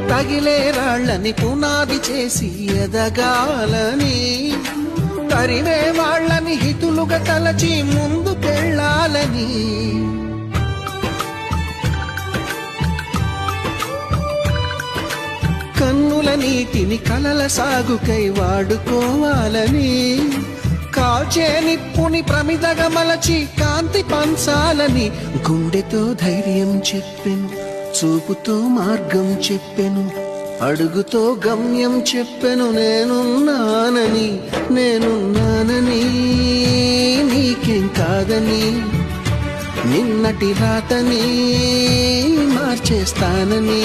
తగిలే రాళ్ళని పునాది చేసి ఎదగాలని, తరిమే వాళ్ళని హితులుగా తలచి ముందుకెళ్ళాలని, కన్నుల నీటిని కలల సాగుకై వాడుకోవాలని, కాల్చే నిప్పుని ప్రమిదగా మలచి కాంతి పంచాలని, గుండెతో ధైర్యం చెప్పెను, చూపుతో మార్గం చెప్పెను, అడుగుతో గమ్యం చెప్పెను. నేనున్నానని నీకేం కాదని, నిన్నటి రాతని మార్చేస్తానని.